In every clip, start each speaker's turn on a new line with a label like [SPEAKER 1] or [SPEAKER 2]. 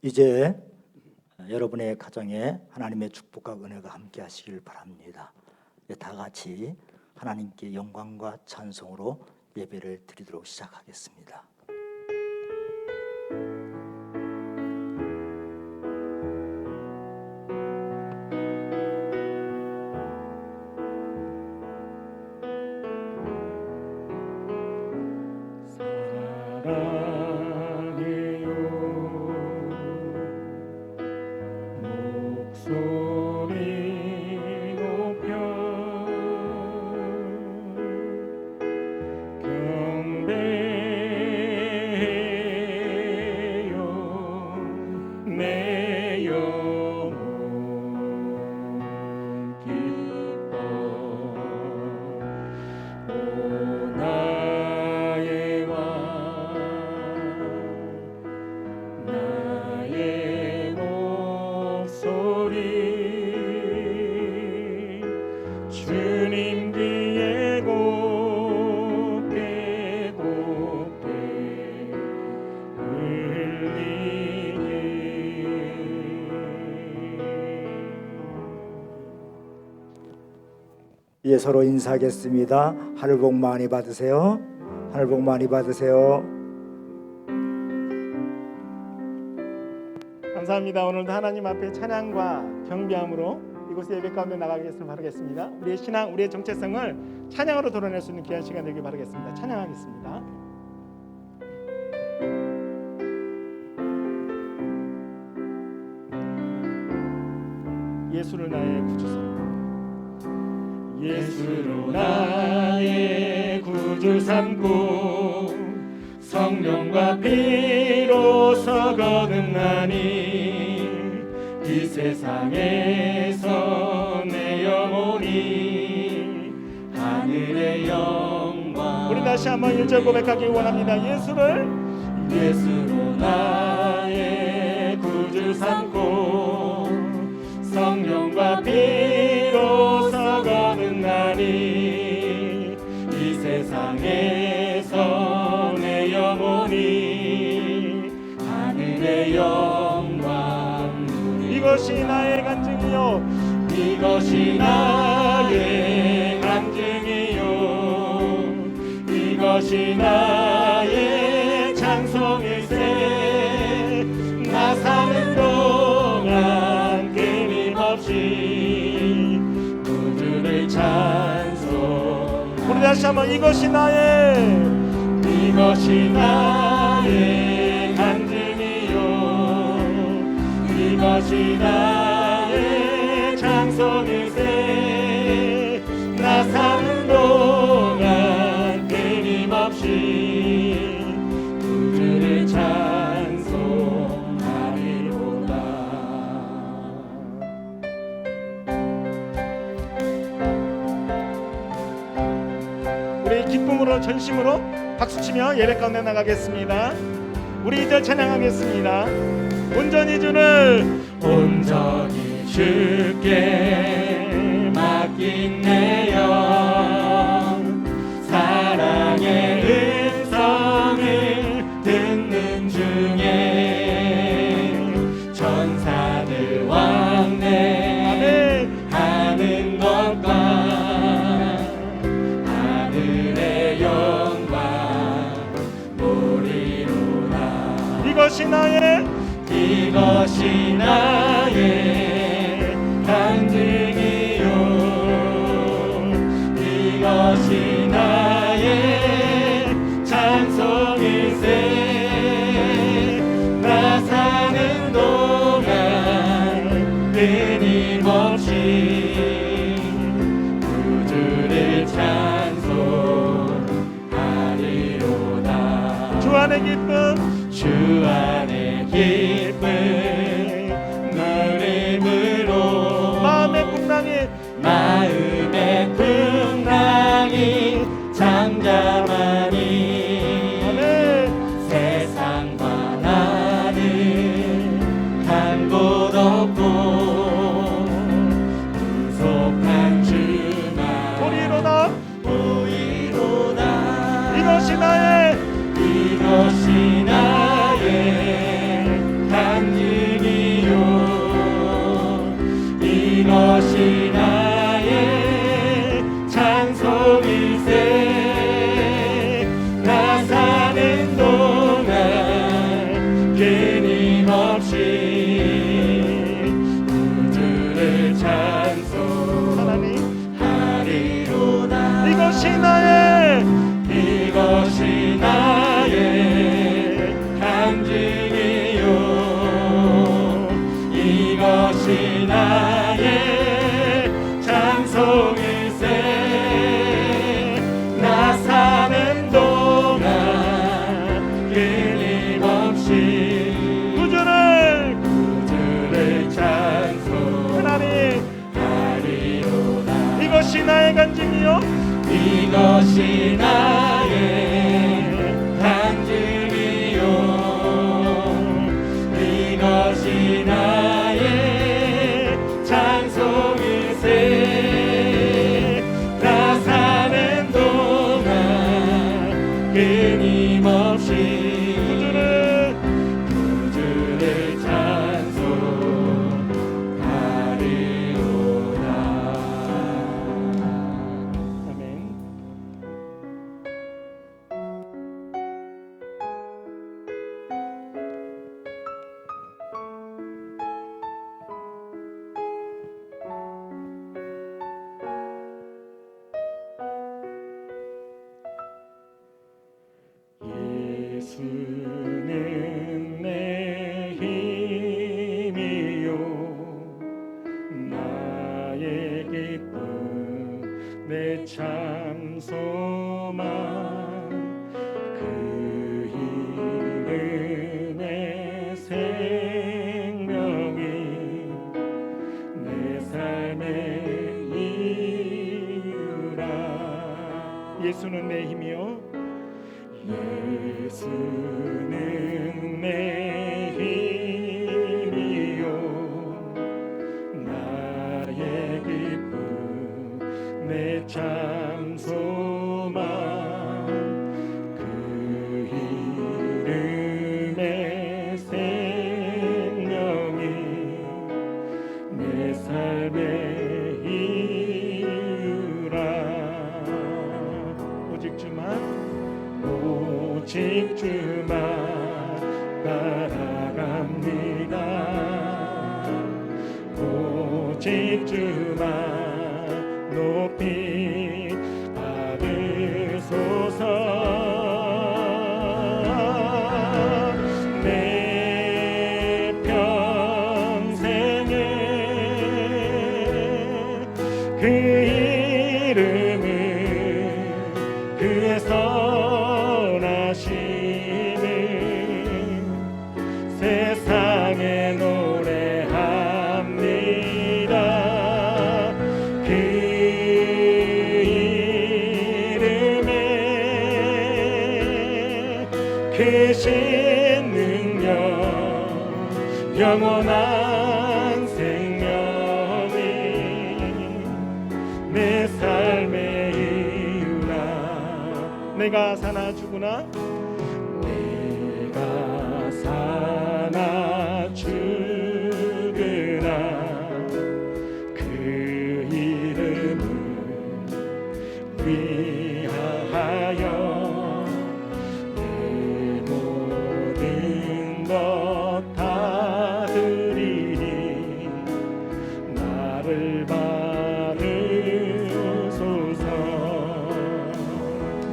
[SPEAKER 1] 이제 여러분의 가정에 하나님의 축복과 은혜가 함께 하시길 바랍니다. 다 같이 하나님께 영광과 찬송으로 예배를 드리도록 시작하겠습니다. 예, 서로 인사하겠습니다. 하늘 복 많이 받으세요. 하늘 복 많이 받으세요.
[SPEAKER 2] 감사합니다. 오늘도 하나님 앞에 찬양과 경배함으로 이곳에 예배 가운데 나가겠으면 바라겠습니다. 우리의 신앙, 우리의 정체성을 찬양으로 드러낼 수 있는 귀한 시간 되길 바라겠습니다. 찬양하겠습니다. 예수를 나의 구주삼고 예수로 나의 구주 삼고 성령과 피로서 거듭나니 이 세상에서 내 영혼이 하늘의 영광. 우리 다시 한번 1절 고백하기 원합니다. 예수로 나의 구주 삼고 성령과 피로서 거듭나니 이 세상에서 내 영혼이 하늘의 영광 누리라. 이것이 나의 간증이요 이것이 나의 간증이요 이것이 나의 찬송일세. 나 사는 동안 끊임없이 구주를 찬송. 우리 다시 한번 이것이 나의 간증이요 이것이 나의 찬송일세. 나 사는 동안 끊임없이 구주를 찬송하리로다. 우리 기쁨으로 전심으로 박수치며 예배 가운데 나가겠습니다. 우리 이제 찬양하겠습니다. 온전히 주께 맡긴 내 영 사랑의 음성을 듣는 중에 천사들 왕래하는 것과 하늘의 영광 보리로다. 이것이 나의 간증이요 이것이 나의 찬송일세. 나 사는 동안 끊임없이 구주를 찬송하리로다. 주 안의 기쁨 누림으로 마음의 풍랑이 잠잠하니 세상과 나는 한 곳 없고 구속한 주만 보이로다. 이것이 나의 간증 예수는 내 힘이요 예수는 내 힘이요 나의 기쁨 내 참 소망 그 이름의 생명이 내 삶의 이유라 오직 주만 따라갑니다 오직 주만 높이 받으소서 내 평생에 그 이름을 그의 선하심을 세상에 노래합니다 그 이름에 크신 능력 영원한 생명이 내 삶의 이유라 내가 사나 죽으나 내가 사나 죽으나 그 이름을 위하여 내 모든 것 다 드리니 나를 받으소서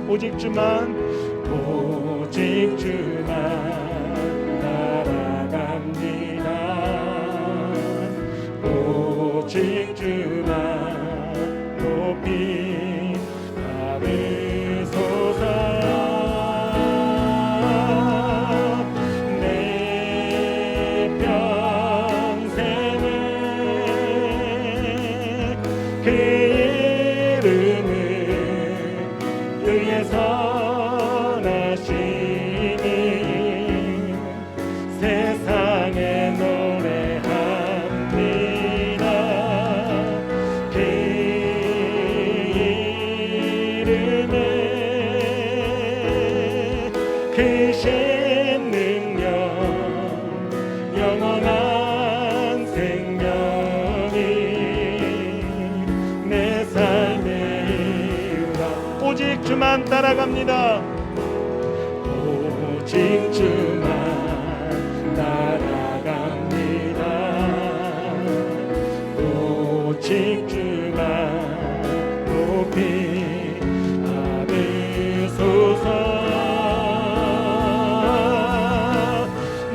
[SPEAKER 2] 오직 주만 따라갑니다 오직 주만 높이 받으소서 내 평생에 그 이름을 그의 선하심이 세상에 노래합니다 그 이름에 크신 능력 영원한 생명이 내 삶의 이유라 오직 주만 따라갑니다 오직 주만 따라갑니다 오직 주만 높이 받으소서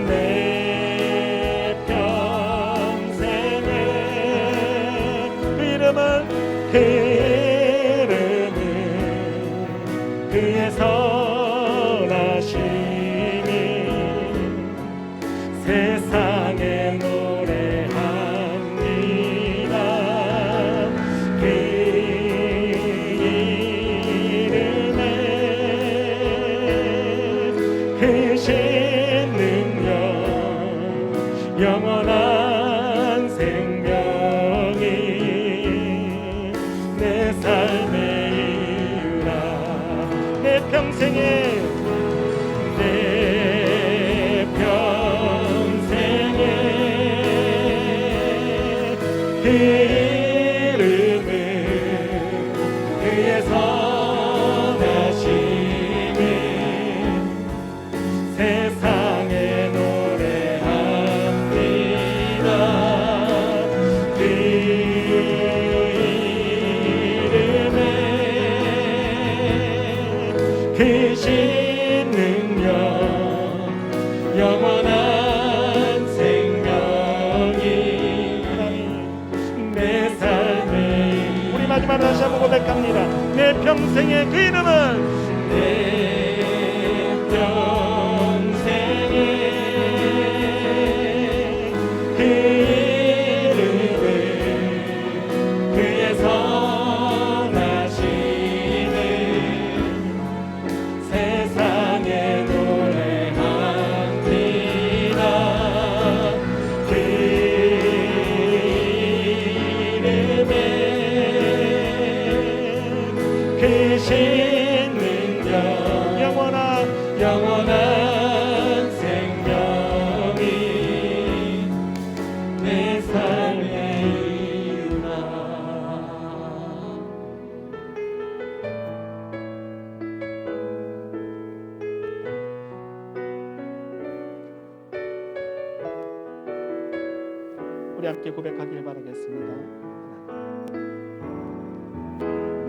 [SPEAKER 2] 내 평생에 그 이름을 그의 선하심이 세상에 노래합니다 그 이름에 크신 능력 영원한 생명이 내 삶의 이유라 내 평생에 그 이름을 그의 선하심을 세상에 노래합니다 그 이름에 크신 능력 영원한 마지막으로 다시 한번 고백합니다 내 평생의 그 이름은 내 평생의 그 이름을 그의 선하심을
[SPEAKER 3] 영원한 생명이 내 삶의 이유라.
[SPEAKER 2] 우리 함께 고백하길 바라겠습니다.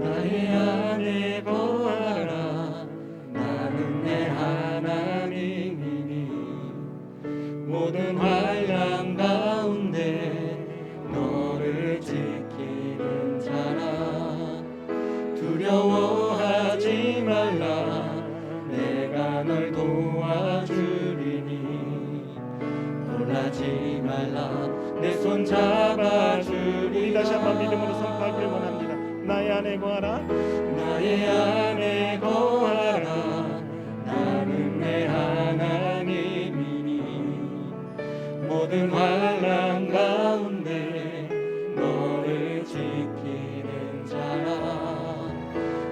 [SPEAKER 3] 나의 안에 거하라. 나는 내 하나님이니 모든 환난 가운데 너를 지키는 자라. 두려워하지 말라. 내가 널 도와주리니 놀라지 말라. 내 손 잡아주리라.
[SPEAKER 2] 다시 한번 믿음으로 선포하길 원합니다. 나의 안에 거하라.
[SPEAKER 3] 나의 안에 거하라. 나는 내 하나님이니 모든 환난 가운데 너를 지키는 자라.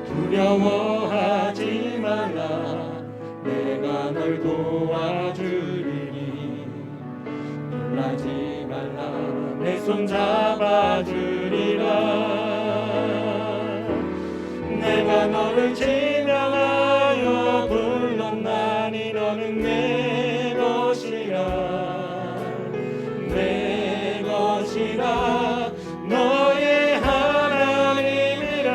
[SPEAKER 3] 두려워하지 말라. 내가 널 도와주리니 놀라지 말라. 내 손 잡아주리라. 내가 너를 지명하여 불렀나니 너는 내 것이라. 내 것이라. 너의 하나님이라.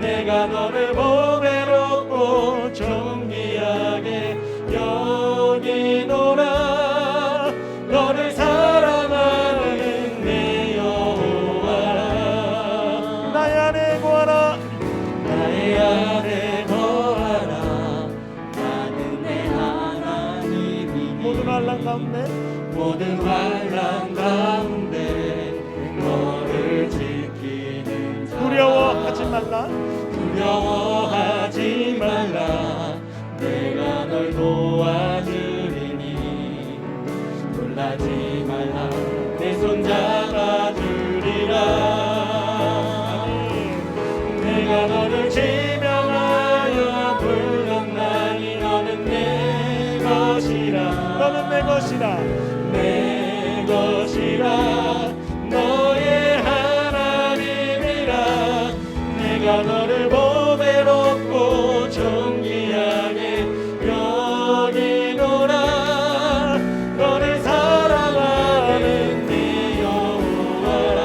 [SPEAKER 3] 내가 너를 보배롭고 존귀하게 여기노라. 너를 사랑하는 내 여호와라.
[SPEAKER 2] 나의 안에 거하라.
[SPEAKER 3] 나의 안에 거하라. 나는 내 하나님이니
[SPEAKER 2] 모든 환난 가운데
[SPEAKER 3] 모든 환난 가운데 너를 지키는 자라.
[SPEAKER 2] 두려워하지 말라.
[SPEAKER 3] 두려워하지 말라. 내가 널 도와주리니 놀라지 말라. 내 손 잡아주리라. 내가 너를 지명하여 불렀나니 너는 내 것이라.
[SPEAKER 2] 너는 내 것이라.
[SPEAKER 3] 내 것이라. 너의 하나님이라. 내가 너를 보배롭고 존귀하게 여기노라. 너를 사랑하는 네 여호와라.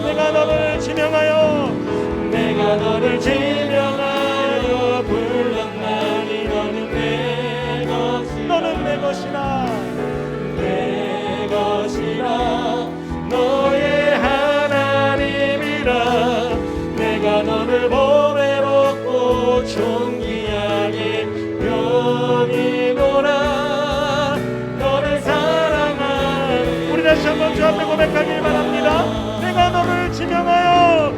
[SPEAKER 2] 내가 너를 지명하여
[SPEAKER 3] 내가 너를 지명하여 불렀나니 너는 내 것이라.
[SPEAKER 2] 너는 내 것이라.
[SPEAKER 3] 내 것이라. 너의 하나님이라. 내가 너를 보배롭고 존귀하게 여기노라. 너를 사랑하는
[SPEAKER 2] 우리 다시 한번 주 앞에 고백하길 바랍니다. 내가 너를 지명하여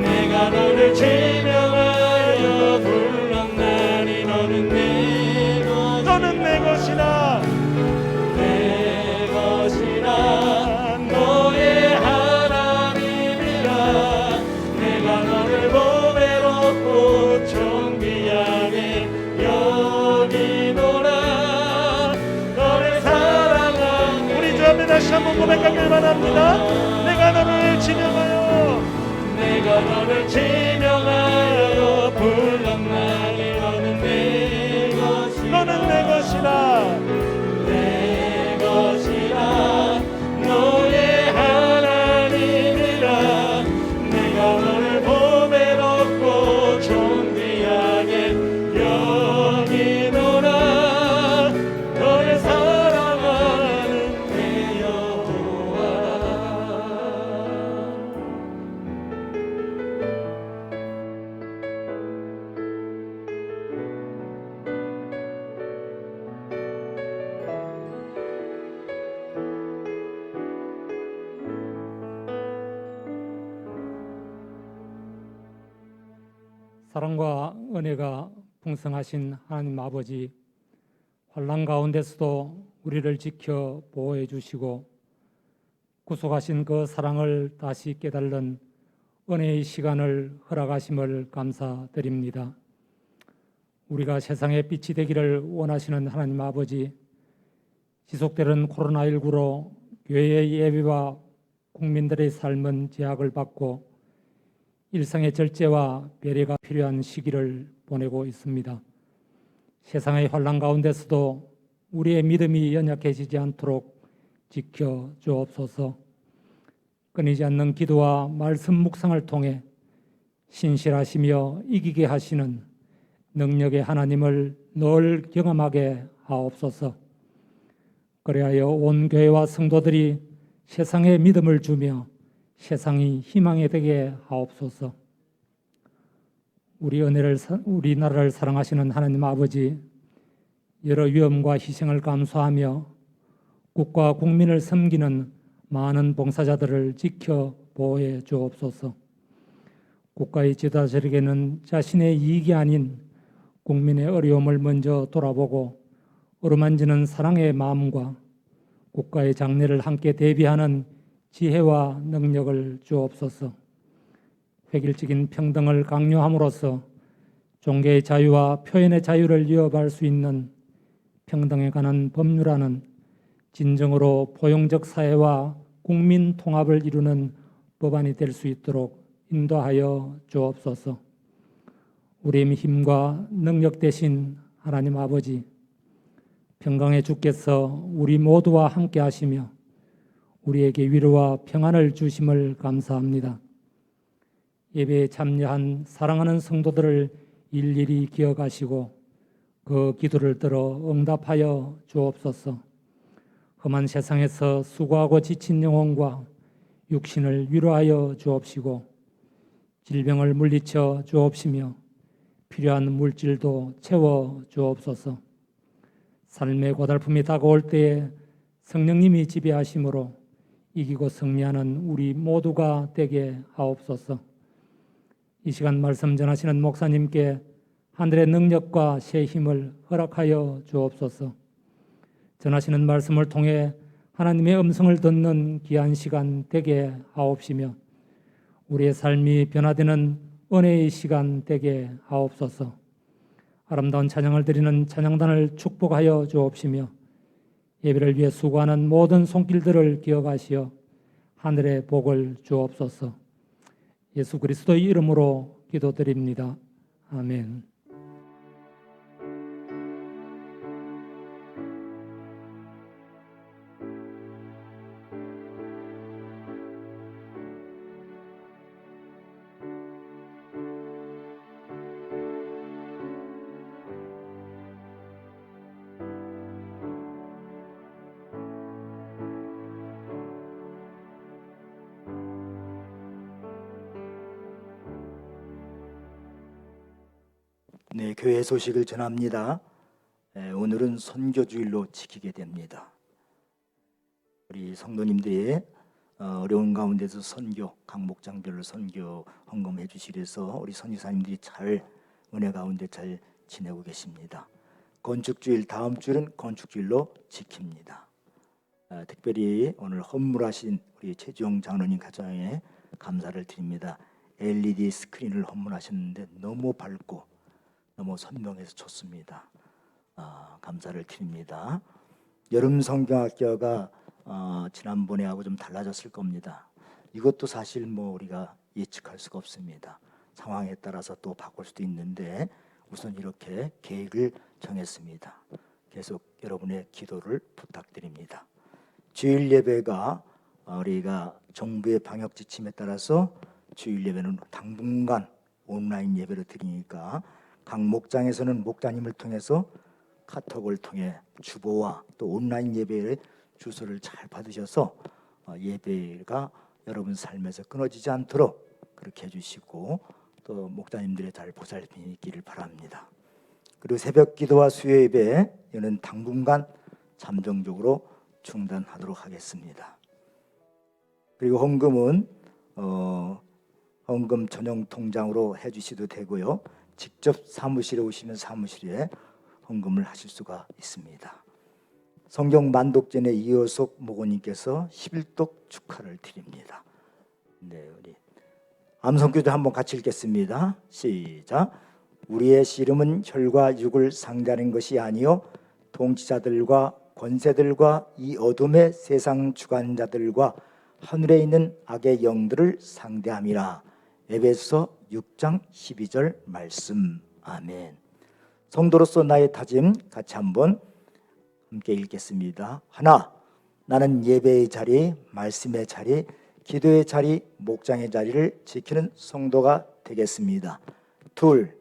[SPEAKER 3] 내가 너를 지명하여 불렀나니 너는 내 것이라.
[SPEAKER 2] 너는 내 것이라.
[SPEAKER 3] 내 것이라. 너의 하나님이라. 내가 너를 보배롭고 존귀하게 여기노라. 너를 사랑하는
[SPEAKER 2] 우리 주 앞에 다시 한번 고백하길 바랍니다. 내가 너를 지명하여
[SPEAKER 3] 내가 너를 지명하여 불렀나니 너는 내 것이라.
[SPEAKER 2] 너는 내 것이라.
[SPEAKER 3] 내 것이라. 너의 하나님이라. 내가 너를 보배롭고 존귀하게 여기노라. 너를 사랑하는 내 여호와라.
[SPEAKER 4] 사랑과 은혜가 풍성하신 하나님 아버지, 환난 가운데서도 우리를 지켜 보호해 주시고 구속하신 그 사랑을 다시 깨달는 은혜의 시간을 허락하심을 감사드립니다. 우리가 세상의 빛이 되기를 원하시는 하나님 아버지, 지속되는 코로나19로 교회의 예배와 국민들의 삶은 제약을 받고 일상의 절제와 배려가 필요한 시기를 보내고 있습니다. 세상의 환난 가운데서도 우리의 믿음이 연약해지지 않도록 지켜 주옵소서. 끊이지 않는 기도와 말씀 묵상을 통해 신실하시며 이기게 하시는 능력의 하나님을 늘 경험하게 하옵소서. 그리하여 온 교회와 성도들이 세상에 믿음을 주며 세상이 희망이 되게 하옵소서. 우리나라를 사랑하시는 하나님 아버지, 여러 위험과 희생을 감수하며 국가 국민을 섬기는 많은 봉사자들을 지켜 보호해 주옵소서. 국가의 지도자들에게는 자신의 이익이 아닌 국민의 어려움을 먼저 돌아보고 어루만지는 사랑의 마음과 국가의 장래를 함께 대비하는 지혜와 능력을 주옵소서. 획일적인 평등을 강요함으로써 종교의 자유와 표현의 자유를 위협할 수 있는 평등에 관한 법률안은 진정으로 포용적 사회와 국민 통합을 이루는 법안이 될 수 있도록 인도하여 주옵소서. 우리의 힘과 능력 되신 하나님 아버지, 평강의 주께서 우리 모두와 함께 하시며 우리에게 위로와 평안을 주심을 감사합니다. 예배에 참여한 사랑하는 성도들을 일일이 기억하시고 그 기도를 들어 응답하여 주옵소서. 험한 세상에서 수고하고 지친 영혼과 육신을 위로하여 주옵시고 질병을 물리쳐 주옵시며 필요한 물질도 채워 주옵소서. 삶의 고달픔이 다가올 때에 성령님이 지배하심으로 이기고 승리하는 우리 모두가 되게 하옵소서. 이 시간 말씀 전하시는 목사님께 하늘의 능력과 새 힘을 허락하여 주옵소서. 전하시는 말씀을 통해 하나님의 음성을 듣는 귀한 시간 되게 하옵시며 우리의 삶이 변화되는 은혜의 시간 되게 하옵소서. 아름다운 찬양을 드리는 찬양단을 축복하여 주옵시며 예배를 위해 수고하는 모든 손길들을 기억하시어 하늘의 복을 주옵소서. 예수 그리스도의 이름으로 기도드립니다. 아멘.
[SPEAKER 1] 네, 교회 소식을 전합니다. 오늘은 선교주일로 지키게 됩니다. 우리 성도님들이 어려운 가운데서 선교, 각 목장별로 선교 헌금해 주시려서 우리 선교사님들이 잘 은혜 가운데 잘 지내고 계십니다. 건축주일, 다음 주일은 건축주일로 지킵니다. 특별히 오늘 헌물하신 우리 최지용 장로님 가정에 감사를 드립니다. LED 스크린을 헌물하셨는데 너무 밝고 너무 선명해서 좋습니다. 감사를 드립니다. 여름 성경학교가 지난번에하고 좀 달라졌을 겁니다. 이것도 사실 우리가 예측할 수가 없습니다. 상황에 따라서 또 바꿀 수도 있는데 우선 이렇게 계획을 정했습니다. 계속 여러분의 기도를 부탁드립니다. 주일 예배가 우리가 정부의 방역 지침에 따라서 주일 예배는 당분간 온라인 예배로 드리니까 각 목장에서는 목자님을 통해서 카톡을 통해 주보와 또 온라인 예배의 주소를 잘 받으셔서 예배가 여러분 삶에서 끊어지지 않도록 그렇게 해주시고 또 목자님들의 잘 보살피기를 바랍니다. 그리고 새벽 기도와 수요 예배 이는 당분간 잠정적으로 중단하도록 하겠습니다. 그리고 헌금은 헌금 전용 통장으로 해주셔도 되고요. 직접 사무실에 오시면 사무실에 헌금을 하실 수가 있습니다. 성경 만독전의 이효석 목원님께서 11독 축하를 드립니다. 네, 우리 암송교도 한번 같이 읽겠습니다. 시작. 우리의 씨름은 혈과 육을 상대하는 것이 아니요 통치자들과 권세들과 이 어둠의 세상 주관자들과 하늘에 있는 악의 영들을 상대함이라. 에베소 6장 12절 말씀. 아멘. 성도로서 나의 다짐 같이 한번 함께 읽겠습니다. 하나, 나는 예배의 자리, 말씀의 자리, 기도의 자리, 목장의 자리를 지키는 성도가 되겠습니다. 둘,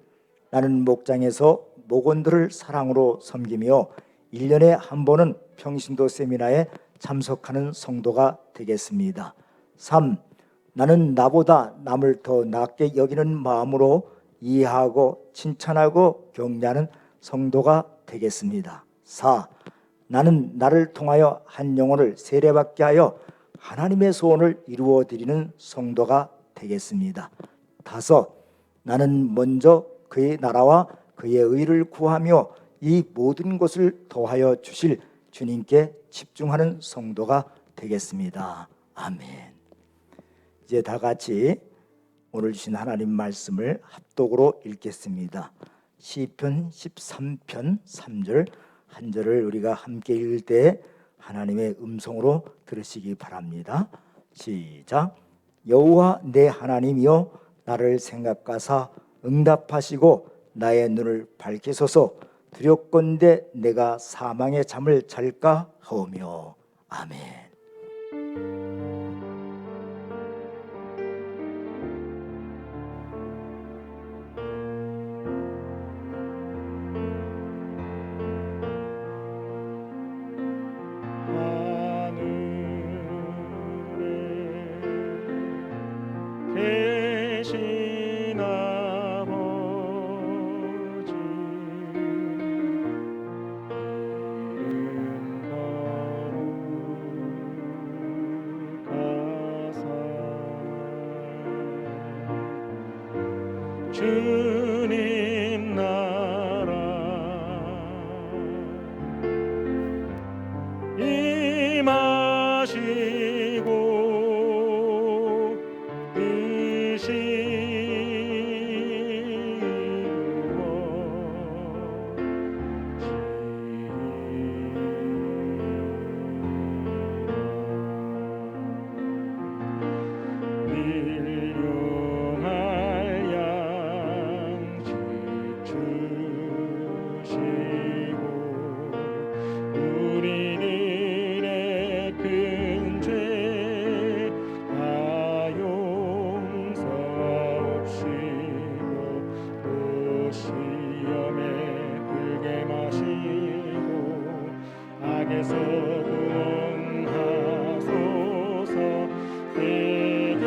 [SPEAKER 1] 나는 목장에서 목원들을 사랑으로 섬기며 1년에 한 번은 평신도 세미나에 참석하는 성도가 되겠습니다. 3. 나는 나보다 남을 더 낫게 여기는 마음으로 이해하고 칭찬하고 격려하는 성도가 되겠습니다. 4. 나는 나를 통하여 한 영혼을 세례받게 하여 하나님의 소원을 이루어 드리는 성도가 되겠습니다. 5. 나는 먼저 그의 나라와 그의 의를 구하며 이 모든 것을 더하여 주실 주님께 집중하는 성도가 되겠습니다. 아멘. 이제 다 같이 오늘 주신 하나님 말씀을 합독으로 읽겠습니다. 시편 13편 3절 한 절을 우리가 함께 읽을 때 하나님의 음성으로 들으시기 바랍니다. 시작. 여호와 내 하나님이여 나를 생각하사 응답하시고 나의 눈을 밝히소서. 두렵건대 내가 사망의 잠을 잘까 하오며. 아멘.
[SPEAKER 2] 계신 아버지 이름 거룩하사 주님 나라 임하시고 일용할 양식 주시고 우리들의 큰 죄 다 용서하옵시고 또 시험에 들게 마시고 악에서 구원하소서. 내게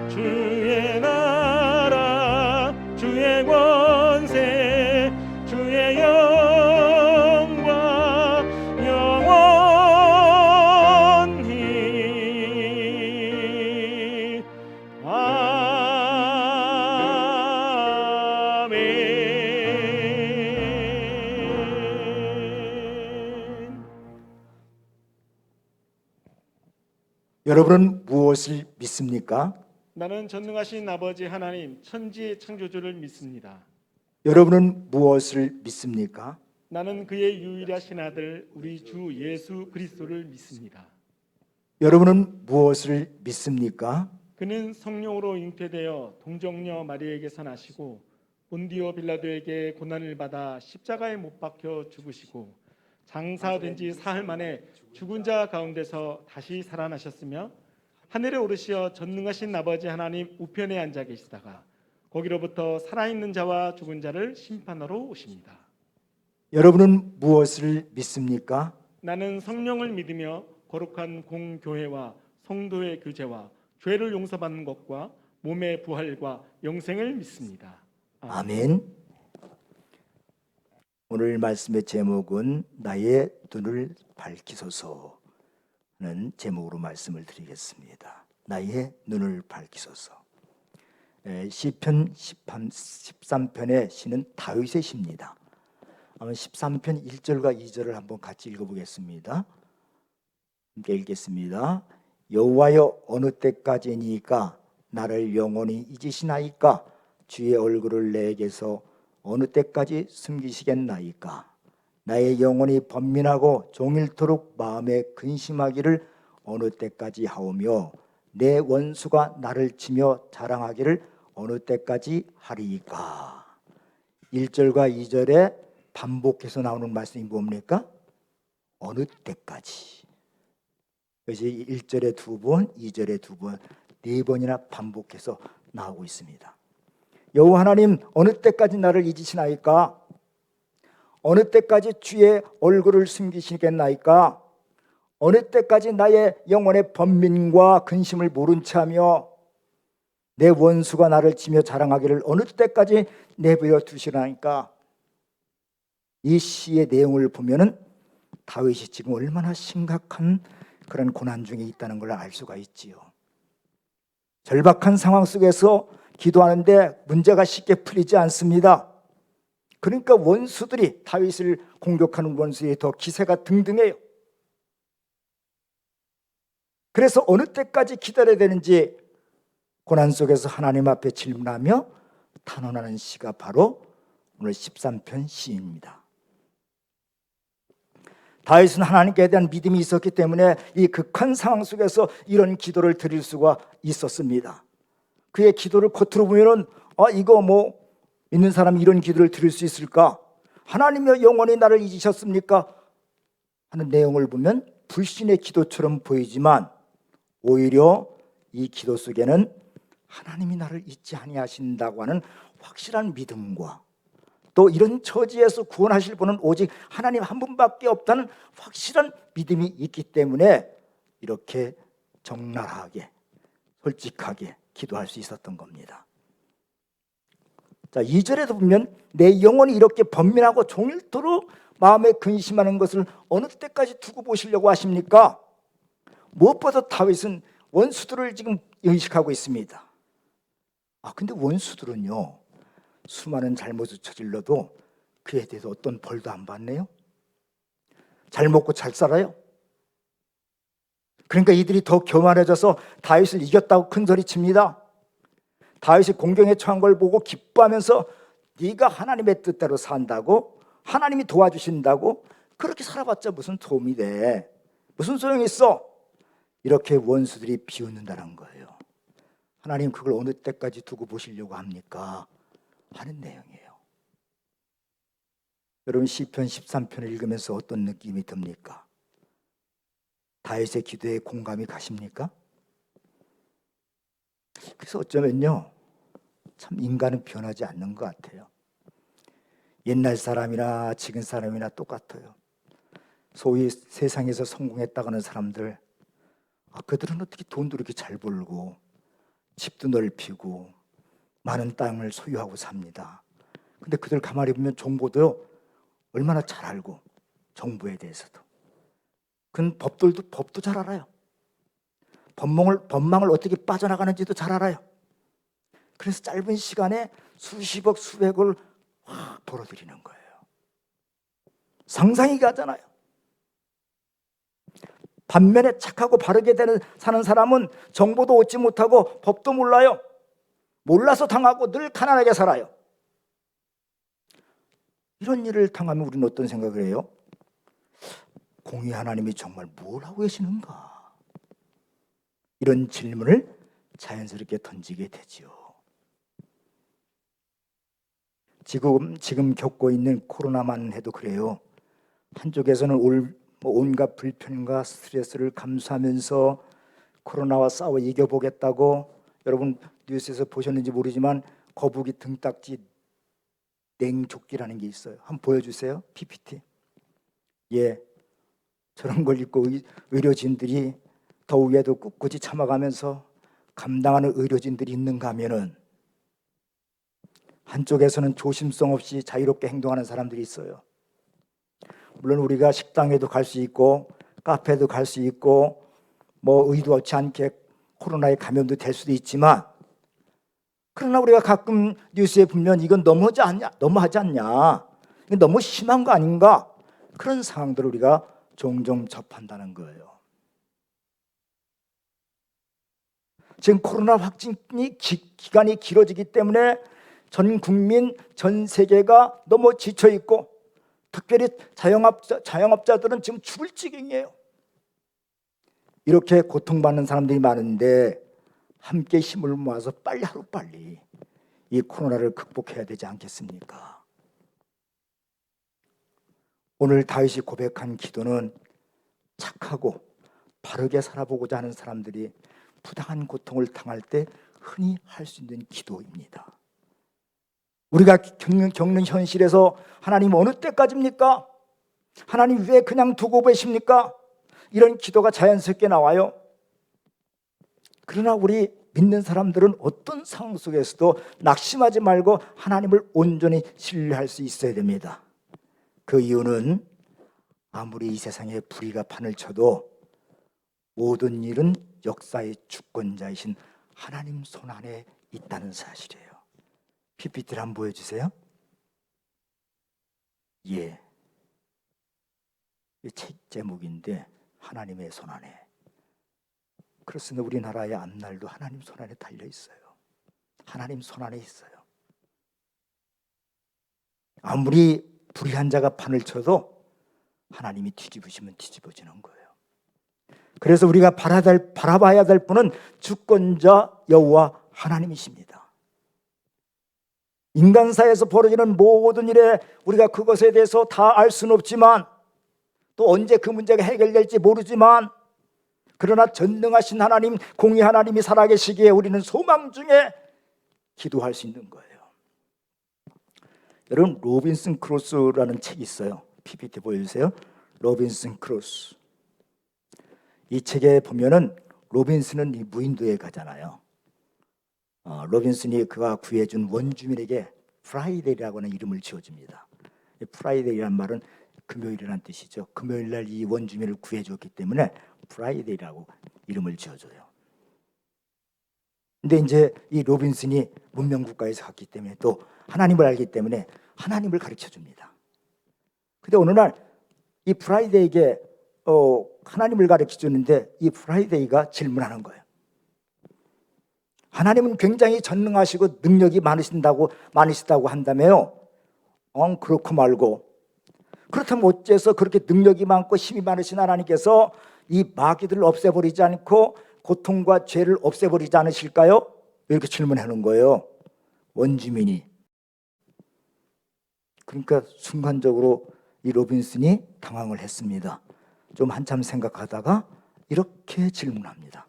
[SPEAKER 2] 주의 나라 주의 권세 주의 영광 영원히 아멘.
[SPEAKER 1] 여러분은 무엇을 믿습니까?
[SPEAKER 2] 나는 전능하신 아버지 하나님 천지의 창조주를 믿습니다.
[SPEAKER 1] 여러분은 무엇을 믿습니까?
[SPEAKER 2] 나는 그의 유일하신 아들 우리 주 예수 그리스도를 믿습니다.
[SPEAKER 1] 여러분은 무엇을 믿습니까?
[SPEAKER 2] 그는 성령으로 잉태되어 동정녀 마리아에게서 나시고 본디오 빌라도에게 고난을 받아 십자가에 못 박혀 죽으시고 장사된 지 사흘 만에 죽은 자 가운데서 다시 살아나셨으며 하늘에 오르시어 전능하신 아버지 하나님 우편에 앉아 계시다가 거기로부터 살아있는 자와 죽은 자를 심판하러 오십니다.
[SPEAKER 1] 여러분은 무엇을 믿습니까?
[SPEAKER 2] 나는 성령을 믿으며 거룩한 공교회와 성도의 교제와 죄를 용서받는 것과 몸의 부활과 영생을 믿습니다.
[SPEAKER 1] 아멘. 오늘 말씀의 제목은 나의 눈을 밝히소서는 제목으로 말씀을 드리겠습니다. 나의 눈을 밝히소서. 시편 13편의 시는 다윗의 시입니다. 13편 1절과 2절을 한번 같이 읽어보겠습니다. 함께 읽겠습니다. 여호와여 어느 때까지니까 나를 영원히 잊으시나이까 주의 얼굴을 내게서 어느 때까지 숨기시겠나이까? 나의 영혼이 번민하고 종일토록 마음에 근심하기를 어느 때까지 하오며 내 원수가 나를 치며 자랑하기를 어느 때까지 하리이까? 1절과 2절에 반복해서 나오는 말씀이 뭡니까? 어느 때까지. 그것이 1절에 2번, 2절에 2번, 4번이나 반복해서 나오고 있습니다. 여호와 하나님, 어느 때까지 나를 잊으시나이까? 어느 때까지 주의 얼굴을 숨기시겠나이까? 어느 때까지 나의 영혼의 번민과 근심을 모른 채 하며 내 원수가 나를 치며 자랑하기를 어느 때까지 내버려 두시나이까? 이 시의 내용을 보면은 다윗이 지금 얼마나 심각한 그런 고난 중에 있다는 걸 알 수가 있지요. 절박한 상황 속에서 기도하는데 문제가 쉽게 풀리지 않습니다. 그러니까 원수들이, 다윗을 공격하는 원수들이 더 기세가 등등해요. 그래서 어느 때까지 기다려야 되는지 고난 속에서 하나님 앞에 질문하며 탄원하는 시가 바로 오늘 13편 시입니다. 다윗은 하나님께 대한 믿음이 있었기 때문에 이 극한 상황 속에서 이런 기도를 드릴 수가 있었습니다. 그의 기도를 겉으로 보면은 이거 뭐 믿는 사람이 이런 기도를 드릴 수 있을까? 하나님의 영원히 나를 잊으셨습니까? 하는 내용을 보면 불신의 기도처럼 보이지만 오히려 이 기도 속에는 하나님이 나를 잊지 아니하신다고 하는 확실한 믿음과 또 이런 처지에서 구원하실 분은 오직 하나님 한 분밖에 없다는 확실한 믿음이 있기 때문에 이렇게 적나라하게 솔직하게 기도할 수 있었던 겁니다. 자, 2절에도 보면 내 영혼이 이렇게 번민하고 종일토록 마음에 근심하는 것을 어느 때까지 두고 보시려고 하십니까? 무엇보다 다윗은 원수들을 지금 의식하고 있습니다. 근데 원수들은요, 수많은 잘못을 저질러도 그에 대해서 어떤 벌도 안 받네요. 잘 먹고 잘 살아요. 그러니까 이들이 더 교만해져서 다윗을 이겼다고 큰소리 칩니다. 다윗이 공경에 처한 걸 보고 기뻐하면서 네가 하나님의 뜻대로 산다고, 하나님이 도와주신다고, 그렇게 살아봤자 무슨 도움이 돼, 무슨 소용이 있어, 이렇게 원수들이 비웃는다는 거예요. 하나님 그걸 어느 때까지 두고 보시려고 합니까? 하는 내용이에요. 여러분, 시편 13편을 읽으면서 어떤 느낌이 듭니까? 다윗의 기도에 공감이 가십니까? 그래서 어쩌면요, 참 인간은 변하지 않는 것 같아요. 옛날 사람이나 지금 사람이나 똑같아요. 소위 세상에서 성공했다고 하는 사람들, 그들은 어떻게 돈도 이렇게 잘 벌고 집도 넓히고 많은 땅을 소유하고 삽니다. 근데 그들 가만히 보면 정보도 얼마나 잘 알고, 정부에 대해서도. 그건 법도 잘 알아요. 법망을 어떻게 빠져나가는지도 잘 알아요. 그래서 짧은 시간에 수십억, 수백억을 확 벌어들이는 거예요. 상상이 가잖아요. 반면에 착하고 바르게 사는 사람은 정보도 얻지 못하고 법도 몰라요. 몰라서 당하고 늘 가난하게 살아요. 이런 일을 당하면 우리는 어떤 생각을 해요? 공의 하나님이 정말 뭘 하고 계시는가? 이런 질문을 자연스럽게 던지게 되지요. 지금 겪고 있는 코로나만 해도 그래요. 한쪽에서는 온갖 불편과 스트레스를 감수하면서 코로나와 싸워 이겨보겠다고, 여러분 뉴스에서 보셨는지 모르지만 거북이 등딱지 냉조끼라는 게 있어요. 한번 보여주세요. PPT. 저런 걸 입고 의료진들이 더위에도 꿋꿋이 참아가면서 감당하는 의료진들이 있는가 하면은, 한쪽에서는 조심성 없이 자유롭게 행동하는 사람들이 있어요. 물론 우리가 식당에도 갈 수 있고 카페도 갈 수 있고 뭐 의도치 않게 코로나에 감염도 될 수도 있지만, 그러나 우리가 가끔 뉴스에 보면 이건 너무하지 않냐, 이건 너무 심한 거 아닌가, 그런 상황들을 우리가 종종 접한다는 거예요. 지금 코로나 확진이 기간이 길어지기 때문에 전 국민, 전 세계가 너무 지쳐 있고 특별히 자영업자들은 지금 죽을 지경이에요. 이렇게 고통받는 사람들이 많은데 함께 힘을 모아서 빨리 하루빨리 이 코로나를 극복해야 되지 않겠습니까? 오늘 다윗이 고백한 기도는 착하고 바르게 살아보고자 하는 사람들이 부당한 고통을 당할 때 흔히 할 수 있는 기도입니다. 우리가 겪는 현실에서 하나님 어느 때까지입니까? 하나님 왜 그냥 두고 계십니까? 이런 기도가 자연스럽게 나와요. 그러나 우리 믿는 사람들은 어떤 상황 속에서도 낙심하지 말고 하나님을 온전히 신뢰할 수 있어야 됩니다. 그 이유는 아무리 이 세상에 불의가 판을 쳐도 모든 일은 역사의 주권자이신 하나님 손 안에 있다는 사실이에요. PPT를 한번 보여주세요. 예, 이 책 제목인데 하나님의 손 안에. 그렇습니다. 우리나라의 앞날도 하나님 손 안에 달려 있어요. 하나님 손 안에 있어요. 아무리 불의한 자가 판을 쳐도 하나님이 뒤집으시면 뒤집어지는 거예요. 그래서 우리가 바라봐야 될 분은 주권자 여호와 하나님이십니다. 인간사에서 벌어지는 모든 일에 우리가 그것에 대해서 다 알 수는 없지만 또 언제 그 문제가 해결될지 모르지만 그러나 전능하신 하나님, 공의 하나님이 살아계시기에 우리는 소망 중에 기도할 수 있는 거예요. 여러분, 로빈슨 크루소라는 책이 있어요. PPT 보여주세요. 로빈슨 크루소. 이 책에 보면은 로빈슨은 이 무인도에 가잖아요. 로빈슨이 그가 구해준 원주민에게 프라이데이라고 하는 이름을 지어줍니다. 프라이데이라는 말은 금요일이라는 뜻이죠. 금요일 날 이 원주민을 구해줬기 때문에 프라이데이라고 이름을 지어줘요. 근데 이제 이 로빈슨이 문명국가에서 갔기 때문에 또 하나님을 알기 때문에 하나님을 가르쳐 줍니다. 근데 어느 날 이 프라이데이에게 하나님을 가르쳐 주는데 이 프라이데이가 질문하는 거예요. 하나님은 굉장히 전능하시고 능력이 많으시다고 한다며요. 그렇고 말고. 그렇다면 어째서 그렇게 능력이 많고 힘이 많으신 하나님께서 이 마귀들을 없애버리지 않고 고통과 죄를 없애버리지 않으실까요? 이렇게 질문하는 거예요. 원주민이. 그러니까 순간적으로 이 로빈슨이 당황을 했습니다. 좀 한참 생각하다가 이렇게 질문합니다.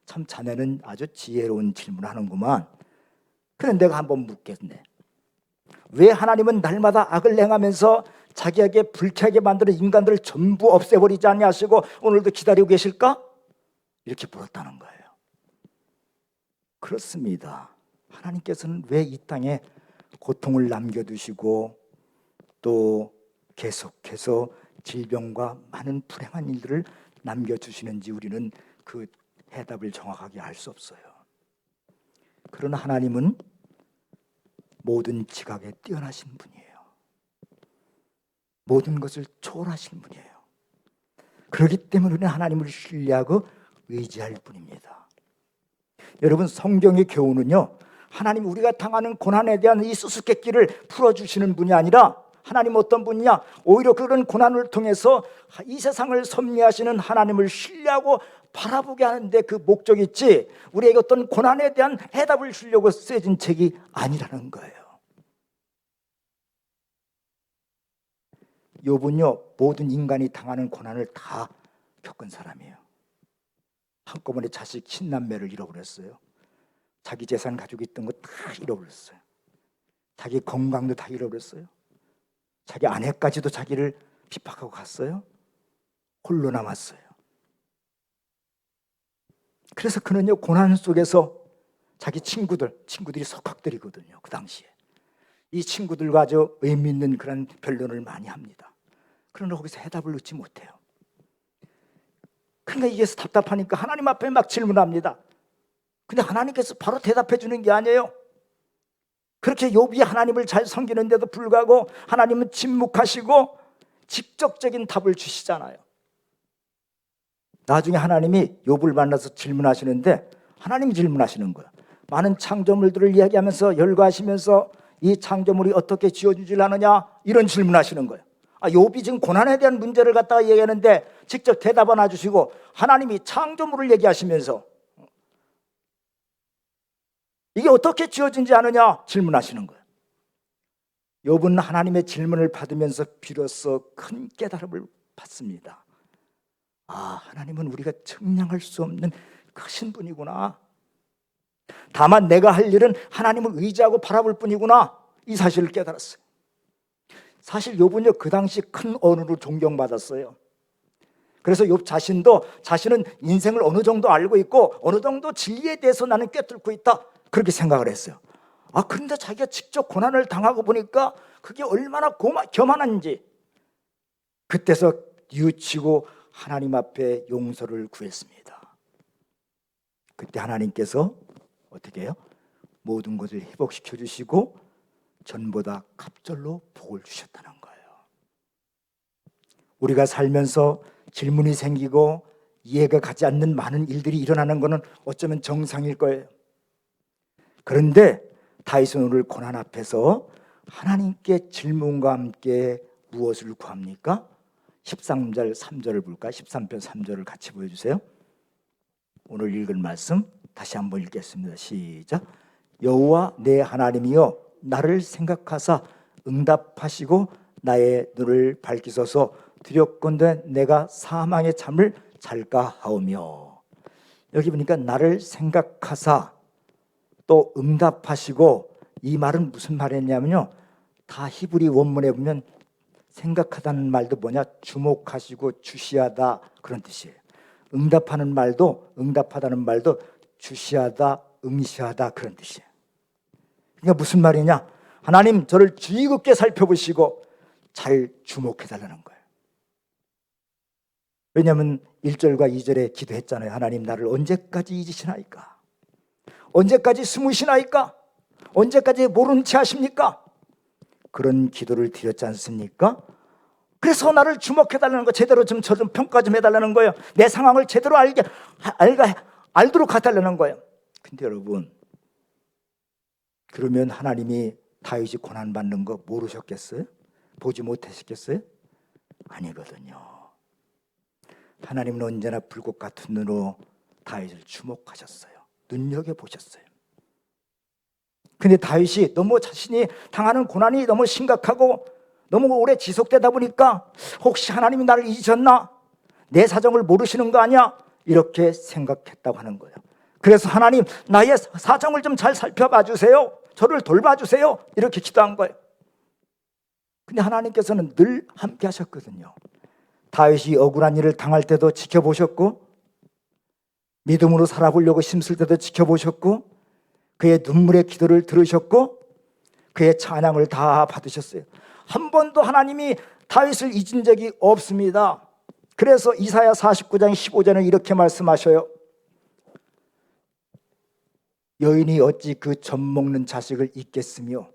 [SPEAKER 1] 참 자네는 아주 지혜로운 질문하는구만. 그래 내가 한번 묻겠네. 왜 하나님은 날마다 악을 행하면서 자기에게 불쾌하게 만드는 인간들을 전부 없애버리지 않냐시고 오늘도 기다리고 계실까? 이렇게 물었다는 거예요. 그렇습니다. 하나님께서는 왜 이 땅에 고통을 남겨두시고 또 계속해서 질병과 많은 불행한 일들을 남겨주시는지 우리는 그 해답을 정확하게 알 수 없어요. 그러나 하나님은 모든 지각에 뛰어나신 분이에요. 모든 것을 초월하신 분이에요. 그렇기 때문에 우리는 하나님을 신뢰하고 의지할 뿐입니다. 여러분, 성경의 교훈은요, 하나님 우리가 당하는 고난에 대한 이 수수께끼를 풀어주시는 분이 아니라 하나님 어떤 분이냐? 오히려 그런 고난을 통해서 이 세상을 섭리하시는 하나님을 신뢰하고 바라보게 하는데 그 목적이 있지 우리에게 어떤 고난에 대한 해답을 주려고 쓰여진 책이 아니라는 거예요. 욥은요, 모든 인간이 당하는 고난을 다 겪은 사람이에요. 한꺼번에 자식 친남매를 잃어버렸어요. 자기 재산 가지고 있던 거 다 잃어버렸어요. 자기 건강도 다 잃어버렸어요. 자기 아내까지도 자기를 핍박하고 갔어요. 홀로 남았어요. 그래서 그는요, 고난 속에서 자기 친구들이 석학들이거든요. 그 당시에 이 친구들과 아주 의미 있는 그런 변론을 많이 합니다. 그러나 거기서 해답을 얻지 못해요. 그러니까 이게 답답하니까 하나님 앞에 막 질문합니다. 근데 하나님께서 바로 대답해 주는 게 아니에요. 그렇게 욥이 하나님을 잘 섬기는데도 불구하고 하나님은 침묵하시고 직접적인 답을 주시잖아요. 나중에 하나님이 욥을 만나서 질문하시는데 하나님이 질문하시는 거예요. 많은 창조물들을 이야기하면서 열거하시면서 이 창조물이 어떻게 지어주질 않느냐? 이런 질문하시는 거예요. 욥이 지금 고난에 대한 문제를 갖다가 얘기하는데 직접 대답 안 해주시고 하나님이 창조물을 얘기하시면서 이게 어떻게 지어진지 아느냐? 질문하시는 거예요. 욥은 하나님의 질문을 받으면서 비로소 큰 깨달음을 받습니다. 하나님은 우리가 측량할 수 없는 크신 분이구나. 다만 내가 할 일은 하나님을 의지하고 바라볼 뿐이구나. 이 사실을 깨달았어요. 사실 욥은요, 그 당시 큰 언어로 존경받았어요. 그래서 욥 자신도 자신은 인생을 어느 정도 알고 있고 어느 정도 진리에 대해서 나는 꿰뚫고 있다, 그렇게 생각을 했어요. 그런데 자기가 직접 고난을 당하고 보니까 그게 얼마나 교만한지 그때서 뉘우치고 하나님 앞에 용서를 구했습니다. 그때 하나님께서 어떻게 해요? 모든 것을 회복시켜 주시고 전보다 갑절로 복을 주셨다는 거예요. 우리가 살면서 질문이 생기고 이해가 가지 않는 많은 일들이 일어나는 것은 어쩌면 정상일 거예요. 그런데 다윗은 오늘 고난 앞에서 하나님께 질문과 함께 무엇을 구합니까? 13절 3절을 볼까요? 13편 3절을 같이 보여주세요. 오늘 읽을 말씀 다시 한번 읽겠습니다. 시작. 여호와 내 하나님이여 나를 생각하사 응답하시고 나의 눈을 밝히소서. 두렵건대 내가 사망의 잠을 잘까 하오며. 여기 보니까 나를 생각하사 또 응답하시고, 이 말은 무슨 말이냐면요, 다 히브리 원문에 보면 생각하다는 말도 뭐냐, 주목하시고 주시하다, 그런 뜻이에요. 응답하는 말도, 응답하다는 말도 주시하다, 응시하다, 그런 뜻이에요. 그러니까 무슨 말이냐, 하나님 저를 주의 깊게 살펴보시고 잘 주목해달라는 거예요. 왜냐하면 1절과 2절에 기도했잖아요. 하나님 나를 언제까지 잊으시나이까? 언제까지 숨으시나이까? 언제까지 모른 채 하십니까? 그런 기도를 드렸지 않습니까? 그래서 나를 주목해달라는 거, 제대로 좀 저 좀 평가 좀 해달라는 거예요. 내 상황을 제대로 알도록 해달라는 거예요. 근데 여러분, 그러면 하나님이 다윗이 고난받는 거 모르셨겠어요? 보지 못하셨겠어요? 아니거든요. 하나님은 언제나 불꽃 같은 눈으로 다윗을 주목하셨어요. 눈여겨보셨어요. 근데 다윗이 너무 자신이 당하는 고난이 너무 심각하고 너무 오래 지속되다 보니까 혹시 하나님이 나를 잊으셨나? 내 사정을 모르시는 거 아니야? 이렇게 생각했다고 하는 거예요. 그래서 하나님 나의 사정을 좀 잘 살펴봐 주세요. 저를 돌봐주세요. 이렇게 기도한 거예요. 근데 하나님께서는 늘 함께 하셨거든요. 다윗이 억울한 일을 당할 때도 지켜보셨고, 믿음으로 살아보려고 힘쓸 때도 지켜보셨고, 그의 눈물의 기도를 들으셨고, 그의 찬양을 다 받으셨어요. 한 번도 하나님이 다윗을 잊은 적이 없습니다. 그래서 이사야 49장 15절은 이렇게 말씀하셔요. 여인이 어찌 그 젖먹는 자식을 잊겠으며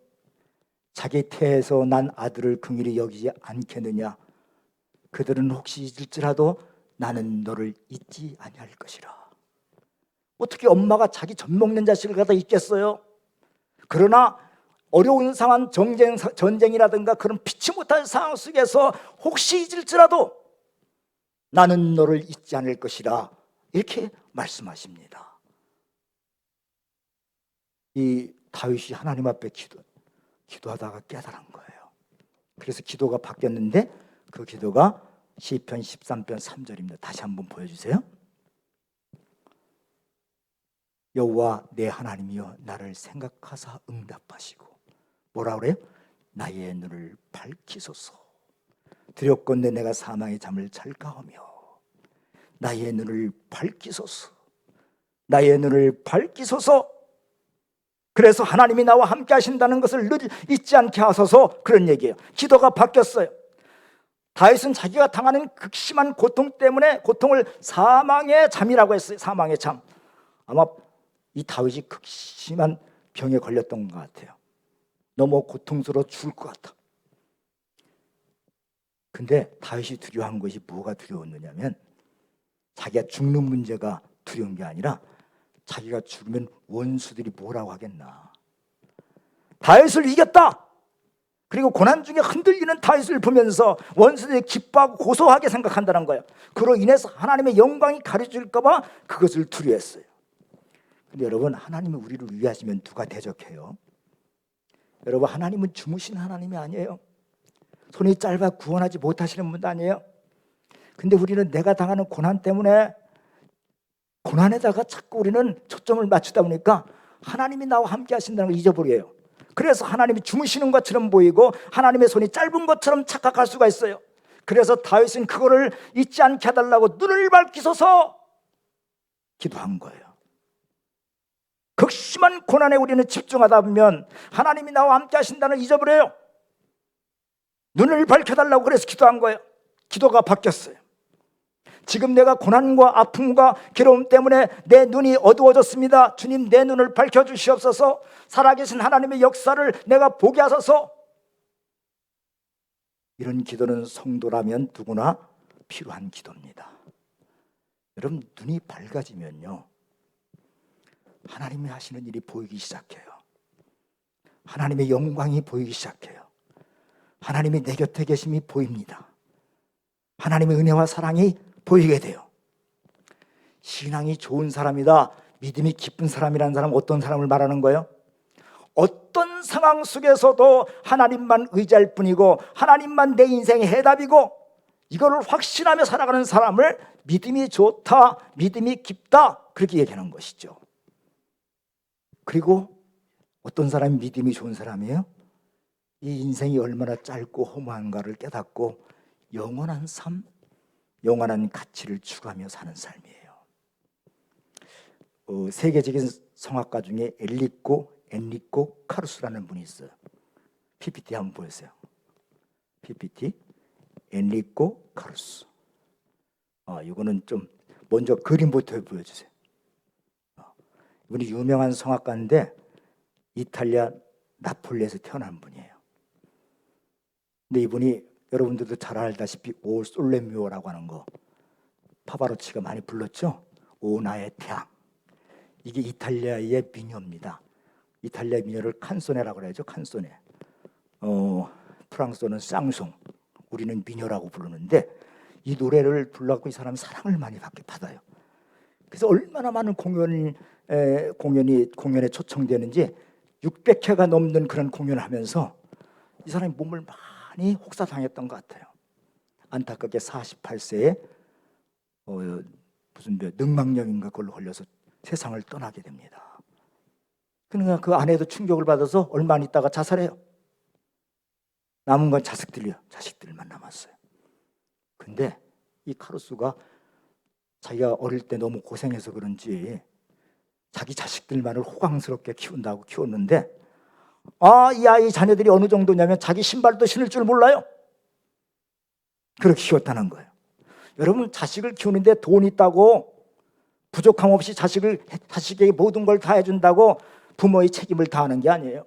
[SPEAKER 1] 자기 태에서 난 아들을 긍휼히 여기지 않겠느냐? 그들은 혹시 잊을지라도 나는 너를 잊지 아니할 것이라. 어떻게 엄마가 자기 젖먹는 자식을 갖다 잊겠어요? 그러나 어려운 상황, 전쟁이라든가 그런 피치 못할 상황 속에서 혹시 잊을지라도 나는 너를 잊지 않을 것이라, 이렇게 말씀하십니다. 이 다윗이 하나님 앞에 기도하다가 깨달은 거예요. 그래서 기도가 바뀌었는데 그 기도가 시편 13편 3절입니다. 다시 한번 보여주세요. 여호와 내 하나님이여 나를 생각하사 응답하시고, 뭐라 그래요? 나의 눈을 밝히소서. 두렵건대 내가 사망의 잠을 잘까하며. 나의 눈을 밝히소서. 나의 눈을 밝히소서. 그래서 하나님이 나와 함께 하신다는 것을 늘 잊지 않게 하소서, 그런 얘기예요. 기도가 바뀌었어요. 다윗은 자기가 당하는 극심한 고통 때문에 고통을 사망의 잠이라고 했어요. 사망의 잠. 아마 이 다윗이 극심한 병에 걸렸던 것 같아요. 너무 고통스러워 죽을 것 같아. 근데 다윗이 두려워한 것이 뭐가 두려웠느냐면, 자기가 죽는 문제가 두려운 게 아니라 자기가 죽으면 원수들이 뭐라고 하겠나. 다윗을 이겼다. 그리고 고난 중에 흔들리는 다윗을 보면서 원수들이 기뻐하고 고소하게 생각한다는 거예요. 그로 인해서 하나님의 영광이 가려질까 봐 그것을 두려워했어요. 근데 여러분, 하나님이 우리를 위하시면 누가 대적해요? 여러분, 하나님은 주무신 하나님이 아니에요. 손이 짧아 구원하지 못하시는 분도 아니에요. 근데 우리는 내가 당하는 고난 때문에 고난에다가 자꾸 우리는 초점을 맞추다 보니까 하나님이 나와 함께 하신다는 걸 잊어버려요. 그래서 하나님이 주무시는 것처럼 보이고 하나님의 손이 짧은 것처럼 착각할 수가 있어요. 그래서 다윗은 그거를 잊지 않게 해달라고 눈을 밝히소서 기도한 거예요. 극심한 고난에 우리는 집중하다 보면 하나님이 나와 함께 하신다는 걸 잊어버려요. 눈을 밝혀달라고 그래서 기도한 거예요. 기도가 바뀌었어요. 지금 내가 고난과 아픔과 괴로움 때문에 내 눈이 어두워졌습니다. 주님, 내 눈을 밝혀주시옵소서. 살아계신 하나님의 역사를 내가 보게 하소서. 이런 기도는 성도라면 누구나 필요한 기도입니다. 여러분, 눈이 밝아지면요, 하나님이 하시는 일이 보이기 시작해요. 하나님의 영광이 보이기 시작해요. 하나님이 내 곁에 계심이 보입니다. 하나님의 은혜와 사랑이 보이게 돼요. 신앙이 좋은 사람이다, 믿음이 깊은 사람이라는 사람은 어떤 사람을 말하는 거예요? 어떤 상황 속에서도 하나님만 의지할 뿐이고 하나님만 내 인생의 해답이고 이거를 확신하며 살아가는 사람을 믿음이 좋다, 믿음이 깊다, 그렇게 얘기하는 것이죠. 그리고 어떤 사람이 믿음이 좋은 사람이에요? 이 인생이 얼마나 짧고 허무한가를 깨닫고 영원한 삶, 영원한 가치를 추구하며 사는 삶이에요. 세계적인 성악가 중에 엔리코 카루스라는 분이 있어요. PPT 한번 보여주세요. PPT 엔리코 카루스. 이거는 좀 먼저 그림부터 보여주세요. 이분이 유명한 성악가인데 이탈리아 나폴리에서 태어난 분이에요. 근데 이분이 여러분들도 잘 알다시피 오 솔레미오라고 하는 거 파바로치가 많이 불렀죠. 오 나의 태양. 이게 이탈리아의 민요입니다. 이탈리아 민요를 칸소네라고 그러죠. 칸소네. 프랑스어는 쌍송, 우리는 민요라고 부르는데 이 노래를 불러갖고 이 사람이 사랑을 많이 받아요. 그래서 얼마나 많은 공연에 초청되는지 600회가 넘는 그런 공연을 하면서 이 사람이 몸을 많이 혹사당했던 것 같아요. 안타깝게 48세에 무슨 늑막염인가 그걸로 걸려서 세상을 떠나게 됩니다. 그러니까 그 아내도 충격을 받아서 얼마 안 있다가 자살해요. 남은 건 자식들만 남았어요. 근데 이 카루스가 자기가 어릴 때 너무 고생해서 그런지 자기 자식들만을 호강스럽게 키운다고 키웠는데 이 아이 자녀들이 어느 정도냐면 자기 신발도 신을 줄 몰라요. 그렇게 키웠다는 거예요. 여러분, 자식을 키우는데 돈 있다고 부족함 없이 자식에게 모든 걸 다 해준다고 부모의 책임을 다하는 게 아니에요.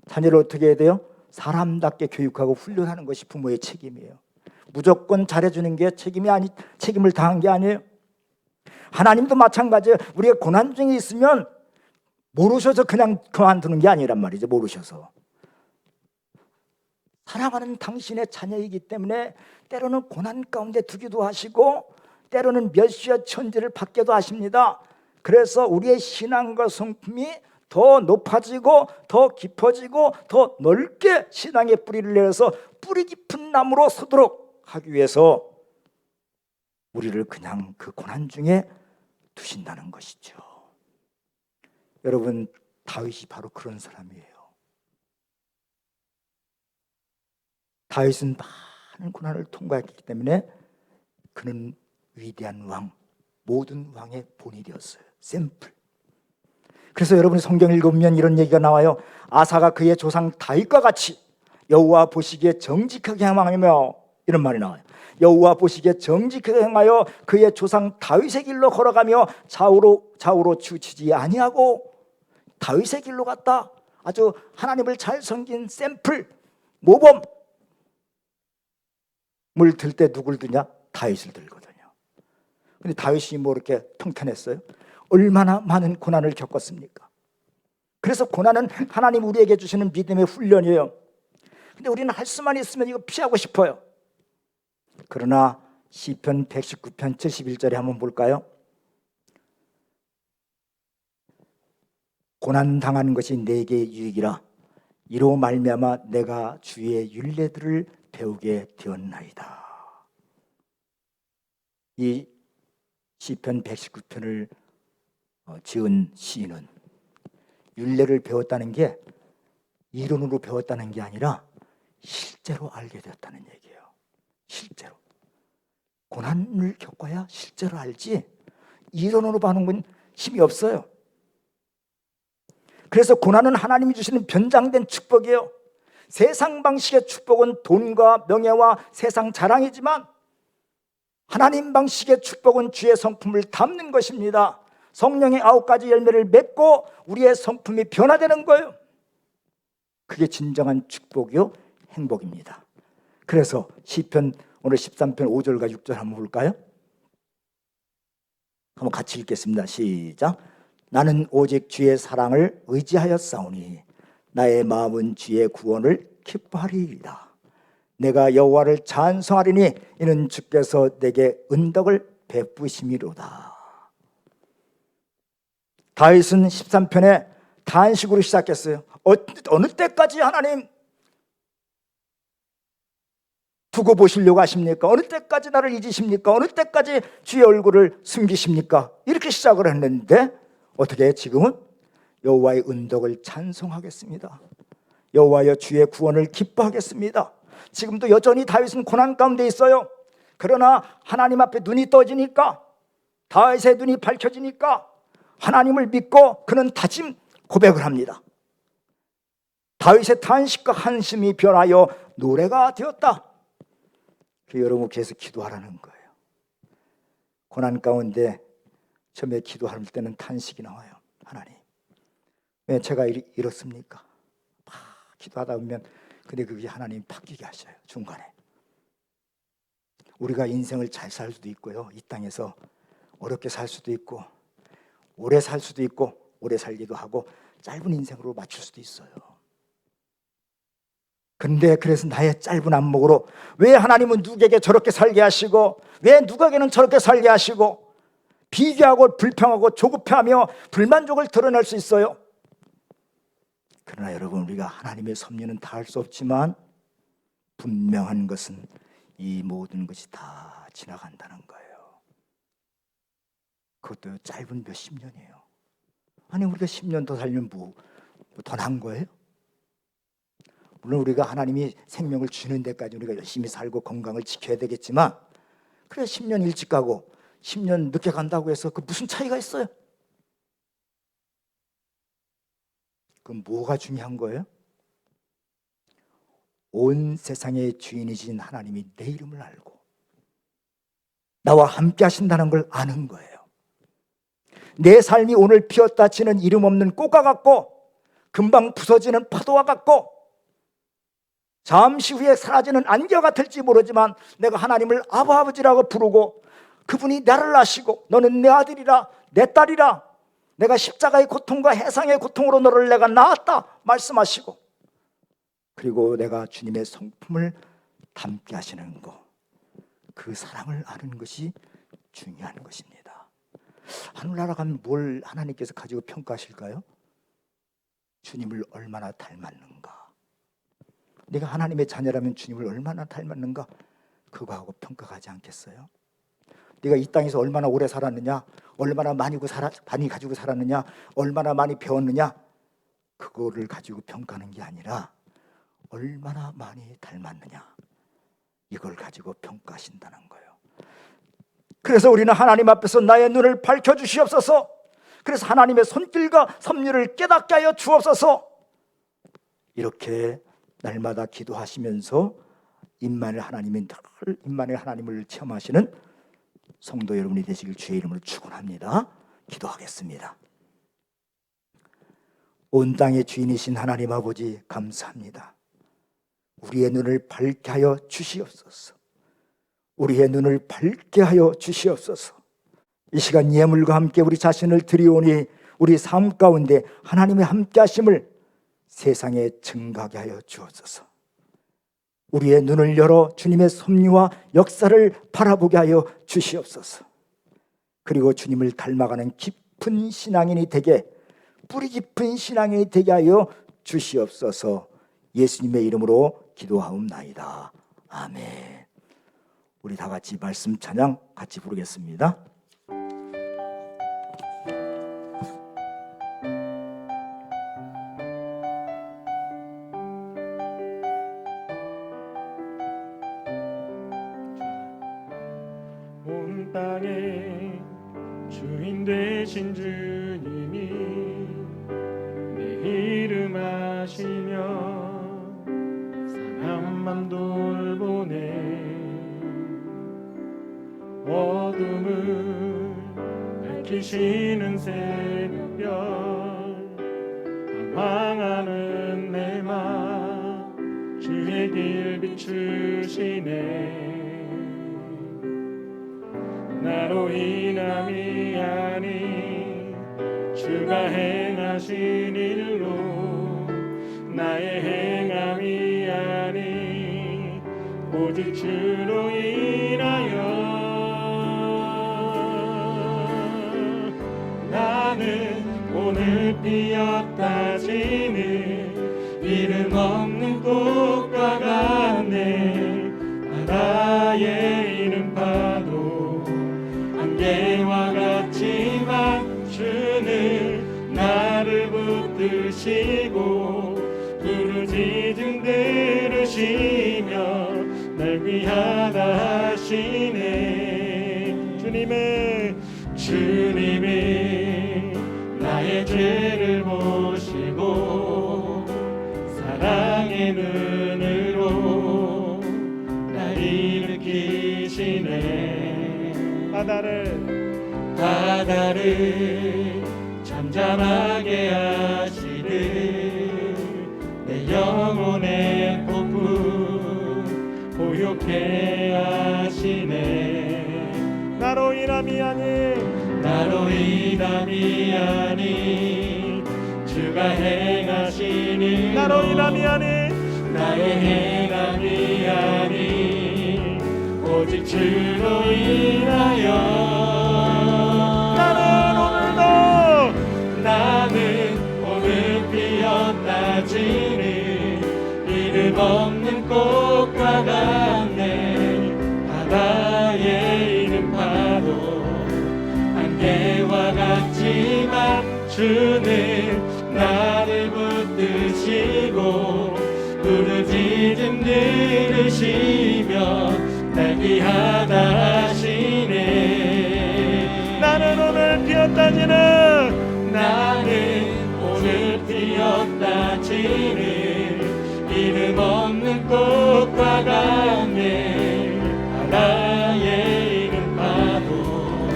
[SPEAKER 1] 자녀를 어떻게 해야 돼요? 사람답게 교육하고 훈련하는 것이 부모의 책임이에요. 무조건 잘해주는 게 책임을 다한 게 아니에요. 하나님도 마찬가지예요. 우리가 고난 중에 있으면 모르셔서 그냥 그만두는 게 아니란 말이죠. 모르셔서 사랑하는 당신의 자녀이기 때문에 때로는 고난 가운데 두기도 하시고 때로는 멸시와 천지를 받게도 하십니다. 그래서 우리의 신앙과 성품이 더 높아지고 더 깊어지고 더 넓게 신앙의 뿌리를 내려서 뿌리 깊은 나무로 서도록 하기 위해서 우리를 그냥 그 고난 중에 두신다는 것이죠. 여러분, 다윗이 바로 그런 사람이에요. 다윗은 많은 고난을 통과했기 때문에 그는 위대한 왕, 모든 왕의 본이 되었어요. 샘플. 그래서 여러분이 성경 읽으면 이런 얘기가 나와요. 아사가 그의 조상 다윗과 같이 여호와 보시기에 정직하게 행하며, 이런 말이 나와요. 여호와 보시기에 정직하게 행하여 그의 조상 다윗의 길로 걸어가며 좌우로 치우치지 아니하고 다윗의 길로 갔다. 아주 하나님을 잘 섬긴 샘플, 모범. 물 들 때 누굴 드냐? 다윗을 들거든요. 근데 다윗이 뭐 이렇게 평탄했어요? 얼마나 많은 고난을 겪었습니까? 그래서 고난은 하나님 우리에게 주시는 믿음의 훈련이에요. 근데 우리는 할 수만 있으면 이거 피하고 싶어요. 그러나 시편 119편 71절에 한번 볼까요? 고난 당하는 것이 내게 유익이라 이로 말미암아 내가 주의 율례들을 배우게 되었나이다. 이 시편 119편을 지은 시인은 율례를 배웠다는 게 이론으로 배웠다는 게 아니라 실제로 알게 되었다는 얘기예요. 실제로 고난을 겪어야 실제로 알지 이론으로 봐는 건 힘이 없어요. 그래서 고난은 하나님이 주시는 변장된 축복이에요. 세상 방식의 축복은 돈과 명예와 세상 자랑이지만 하나님 방식의 축복은 주의 성품을 담는 것입니다. 성령의 9가지 열매를 맺고 우리의 성품이 변화되는 거예요. 그게 진정한 축복이요 행복입니다. 그래서 시편 오늘 13편 5절과 6절 한번 볼까요? 한번 같이 읽겠습니다. 시작. 나는 오직 주의 사랑을 의지하여 싸우니 나의 마음은 주의 구원을 기뻐하리이다. 내가 여호와를 찬송하리니 이는 주께서 내게 은덕을 베푸심이로다. 다윗은 13편에 단식으로 시작했어요. 어느 때까지 하나님 두고 보시려고 하십니까? 어느 때까지 나를 잊으십니까? 어느 때까지 주의 얼굴을 숨기십니까? 이렇게 시작을 했는데 어떻게 지금은 여호와의 은덕을 찬송하겠습니다. 여호와여 주의 구원을 기뻐하겠습니다. 지금도 여전히 다윗은 고난 가운데 있어요. 그러나 하나님 앞에 눈이 떠지니까, 다윗의 눈이 밝혀지니까 하나님을 믿고 그는 다짐 고백을 합니다. 다윗의 탄식과 한심이 변하여 노래가 되었다. 여러분 계속 기도하라는 거예요. 고난 가운데 처음에 기도할 때는 탄식이 나와요. 하나님 왜 제가 이렇습니까? 막 기도하다 보면 근데 그게 하나님 바뀌게 하셔요. 중간에 우리가 인생을 잘 살 수도 있고요, 이 땅에서 어렵게 살 수도 있고 오래 살 수도 있고 오래 살기도 하고 짧은 인생으로 맞출 수도 있어요. 근데 그래서 나의 짧은 안목으로 왜 하나님은 누구에게 저렇게 살게 하시고 왜 누구에게는 저렇게 살게 하시고 비교하고 불평하고 조급해하며 불만족을 드러낼 수 있어요. 그러나 여러분 우리가 하나님의 섭리는 다 할 수 없지만 분명한 것은 이 모든 것이 다 지나간다는 거예요. 그것도 짧은 몇십 년이에요. 아니 우리가 10년 더 살면 더 난 거예요? 물론 우리가 하나님이 생명을 주는 데까지 우리가 열심히 살고 건강을 지켜야 되겠지만 그래 10년 일찍 가고 10년 늦게 간다고 해서 그 무슨 차이가 있어요? 그럼 뭐가 중요한 거예요? 온 세상의 주인이신 하나님이 내 이름을 알고 나와 함께 하신다는 걸 아는 거예요. 내 삶이 오늘 피었다 치는 이름 없는 꽃과 같고 금방 부서지는 파도와 같고 잠시 후에 사라지는 안개 같을지 모르지만 내가 하나님을 아버지라고 부르고 그분이 나를 아시고 너는 내 아들이라 내 딸이라 내가 십자가의 고통과 해상의 고통으로 너를 내가 낳았다 말씀하시고 그리고 내가 주님의 성품을 담게 하시는 것, 그 사랑을 아는 것이 중요한 것입니다. 하늘나라 가면 뭘 하나님께서 가지고 평가하실까요? 주님을 얼마나 닮았는가. 내가 하나님의 자녀라면 주님을 얼마나 닮았는가, 그거하고 평가하지 않겠어요? 네가 이 땅에서 얼마나 오래 살았느냐, 얼마나 많이 가지고 살았느냐, 얼마나 많이 배웠느냐, 그거를 가지고 평가하는 게 아니라 얼마나 많이 닮았느냐, 이걸 가지고 평가하신다는 거예요. 그래서 우리는 하나님 앞에서 나의 눈을 밝혀주시옵소서. 그래서 하나님의 손길과 섭리를 깨닫게 하여 주옵소서. 이렇게 날마다 기도하시면서 임마누엘 하나님을 체험하시는 성도 여러분이 되시길 주의 이름으로 축원합니다. 기도하겠습니다. 온 땅의 주인이신 하나님 아버지 감사합니다. 우리의 눈을 밝게 하여 주시옵소서. 우리의 눈을 밝게 하여 주시옵소서. 이 시간 예물과 함께 우리 자신을 드리오니 우리 삶 가운데 하나님의 함께하심을 세상에 증가하게 하여 주옵소서. 우리의 눈을 열어 주님의 섭리와 역사를 바라보게 하여 주시옵소서. 그리고 주님을 닮아가는 깊은 신앙인이 되게, 뿌리 깊은 신앙인이 되게 하여 주시옵소서. 예수님의 이름으로 기도하옵나이다. 아멘. 우리 다 같이 말씀 찬양 같이 부르겠습니다.
[SPEAKER 2] 온 땅의 주인 되신 주님이 내 이름 아시며 상한 맘 돌보네. 어둠을 밝히시는 새벽별, 방황하는 내 맘 주의 길 비추시네. 나로 인함이 아닌 주가 행하신 일로, 나의 행함이 아닌 오직 주로 인하여 나는 오늘 피었다 지는 이름 없는 꽃과 같네. 바다의 이름 파도 안개와 같지만 주는 나를 붙드시고 부르짖음 들으시며 날 위하다 하시네. 주님이 나의 죄를 보시고 사랑의 눈으로 날 일으키시네. 바다를 잠잠하게 하시듯 내 영혼의 폭풍 고요케 하시네. 나로 인함이 아닌 주가 행하신 일, 나로 인함이 아닌 나의 행함이 아닌 오직 주로 인하여 나는 오늘 피었다 지는 이름 없는 꽃과 같네. 바다의 이름 파도 안개와 같지만 주는 나를 붙드시고 부르짖음 들으시며 날 귀하다 하시네. 나는 오늘 피었다 지는 이름 없는 꽃과 같네. 바다의 이름 파도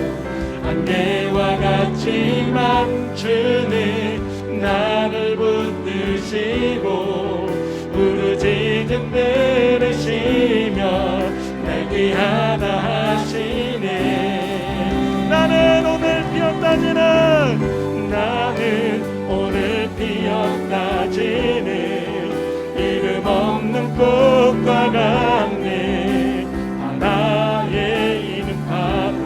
[SPEAKER 2] 안개와 같지만 주는 나를 붙드시고 부르짖음 들으시며 날 귀하다 하시네. 나는 오늘 피었다 지는 이름 없는 꽃과 같네. 바다의 이름 파도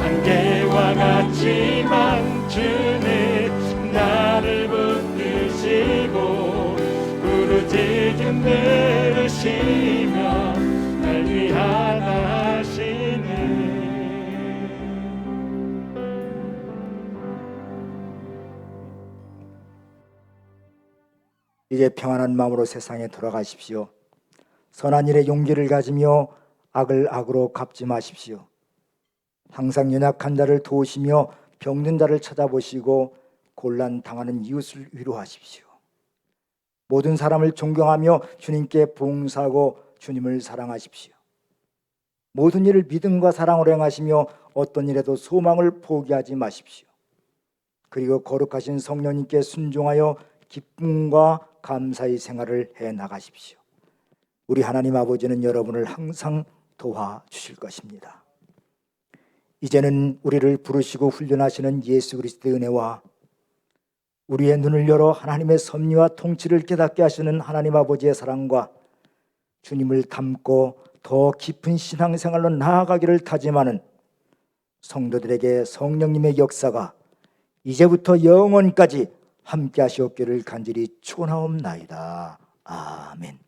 [SPEAKER 2] 안개와 같지만 주는 나를 붙드시고 부르짖음 들으시며 날 위하다 하시네.
[SPEAKER 1] 이제 평안한 마음으로 세상에 돌아가십시오. 선한 일에 용기를 가지며 악을 악으로 갚지 마십시오. 항상 연약한 자를 도우시며 병든 자를 찾아보시고 곤란 당하는 이웃을 위로하십시오. 모든 사람을 존경하며 주님께 봉사하고 주님을 사랑하십시오. 모든 일을 믿음과 사랑으로 행하시며 어떤 일에도 소망을 포기하지 마십시오. 그리고 거룩하신 성령님께 순종하여 기쁨과 감사의 생활을 해 나가십시오. 우리 하나님 아버지는 여러분을 항상 도와주실 것입니다. 이제는 우리를 부르시고 훈련하시는 예수 그리스도의 은혜와 우리의 눈을 열어 하나님의 섭리와 통치를 깨닫게 하시는 하나님 아버지의 사랑과 주님을 닮고 더 깊은 신앙생활로 나아가기를 다짐하는 성도들에게 성령님의 역사가 이제부터 영원까지 함께 하시옵기를 간절히 축원하옵나이다. 아멘.